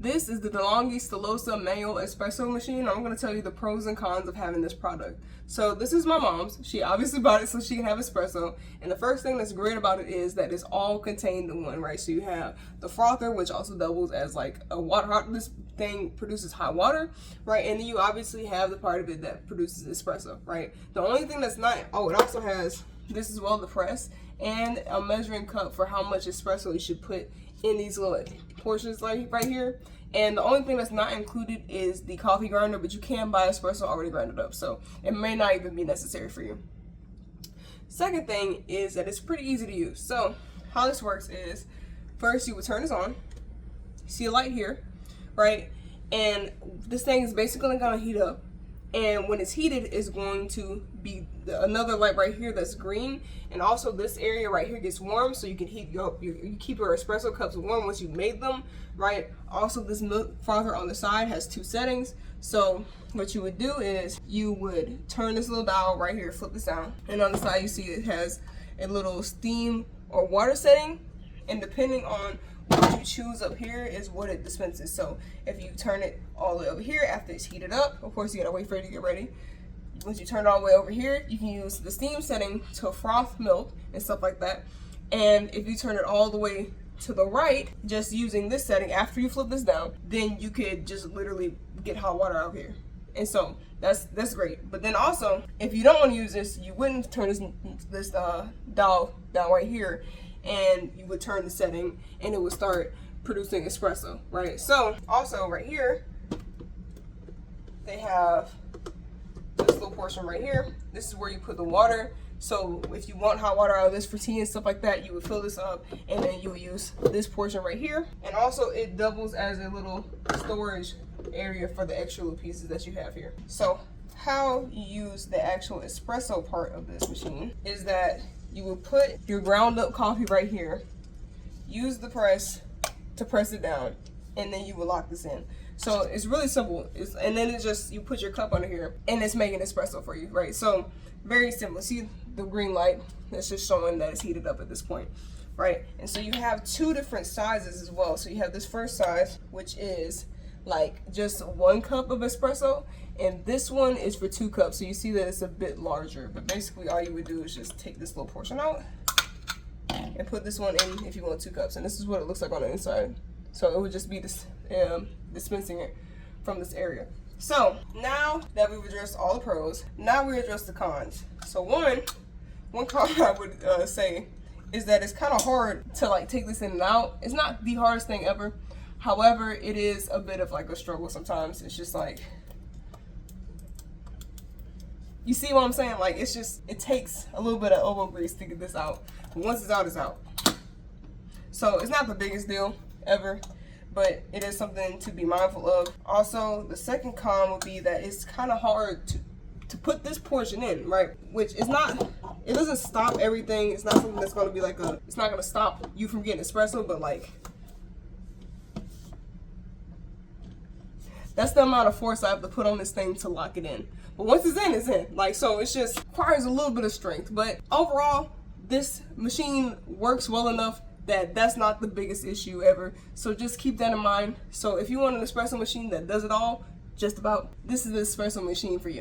This is the DeLonghi Stilosa manual espresso machine. I'm going to tell you the pros and cons of having this product. So this is my mom's. She obviously bought it so she can have espresso. And the first thing that's great about it is that it's all contained in one, right? So you have the frother, which also doubles as like a water hot. This thing produces hot water, right? And then you obviously have the part of it that produces espresso, right? The only thing that's not, oh, it also has this as well, the press, and a measuring cup for how much espresso you should put in these little portions like right here. And the only thing that's not included is the coffee grinder, but you can buy espresso already grinded up, so it may not even be necessary for you. Second thing is that it's pretty easy to use. So how this works is, first you would turn this on. See a light here, right? And this thing is basically gonna heat up. And when it's heated, it's going to be another light right here that's green. And also this area right here gets warm, so you can heat you keep your espresso cups warm once you've made them, right? Also, this milk frother on the side has 2 settings. So what you would do is you would turn this little dial right here, flip this down, and on the side you see it has a little steam or water setting. And depending on what you choose up here is what it dispenses. So if you turn it all the way over here after it's heated up, of course you gotta wait for it to get ready. Once you turn it all the way over here, you can use the steam setting to froth milk and stuff like that. And if you turn it all the way to the right, just using this setting after you flip this down, then you could just literally get hot water out here. And so that's great. But then also, if you don't want to use this, you wouldn't turn this dial down right here, and you would turn the setting and it would start producing espresso, right? So also right here, they have this little portion right here. This is where you put the water. So if you want hot water out of this for tea and stuff like that, you would fill this up and then you would use this portion right here. And also it doubles as a little storage area for the extra little pieces that you have here. So how you use the actual espresso part of this machine is that you will put your ground up coffee right here, use the press to press it down, and then you will lock this in. So it's really simple. And then it's just, you put your cup under here and it's making espresso for you, right? So very simple. See the green light? That's just showing that it's heated up at this point, right? And so you have 2 different sizes as well. So you have this first size, which is like just 1 cup of espresso, and this one is for 2 cups. So you see that it's a bit larger, but basically all you would do is just take this little portion out and put this one in if you want 2 cups. And this is what it looks like on the inside. So it would just be this dispensing it from this area. So now that we've addressed all the pros, now we address the cons. So one con I would say is that it's kind of hard to like take this in and out. It's not the hardest thing ever. However, it is a bit of like a struggle sometimes. It's just like, you see what I'm saying? Like, it's just, it takes a little bit of elbow grease to get this out. But once it's out, it's out. So it's not the biggest deal ever, but it is something to be mindful of. Also, the second con would be that it's kind of hard to put this portion in, right? Which is not, it doesn't stop everything. It's not something that's going to be like it's not going to stop you from getting espresso, but like, that's the amount of force I have to put on this thing to lock it in. But once it's in, it's in. Like, so it's just requires a little bit of strength. But overall, this machine works well enough that that's not the biggest issue ever. So just keep that in mind. So if you want an espresso machine that does it all, just about, this is the espresso machine for you.